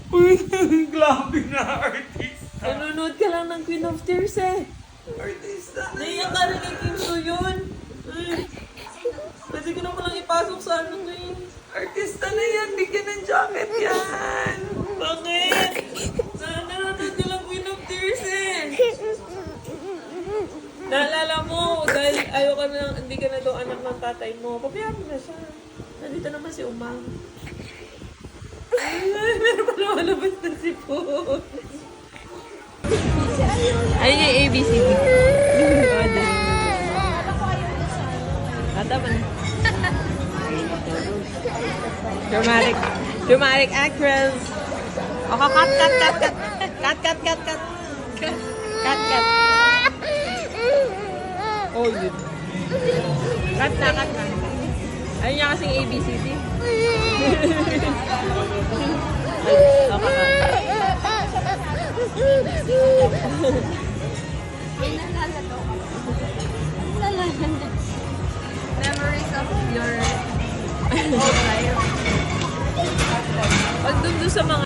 Uy, grabe na artista. Nanonood ka lang ng Queen of Tears eh. Artista na Naiyak ka rin kay Kim So yun. Pwede ko na palang ipasok sa ano to eh. Artista na yan. Bigyan ng jacket yan. Bakit? Nanonood ka lang Queen of Tears eh. Naalala mo, dahil ayaw ka na, hindi ka na daw anak ng tatay mo, pabayaan mo na siya. Nandito naman si Umang. Ay, meron pa naman labas na si Pon. Ayun yung ABCD. Tama na. Dramatic actress. Okay, cut. Cut. Oh, yun. Cut na. Ayun niya kasing ABCD. Memories of your Pag dun sa mga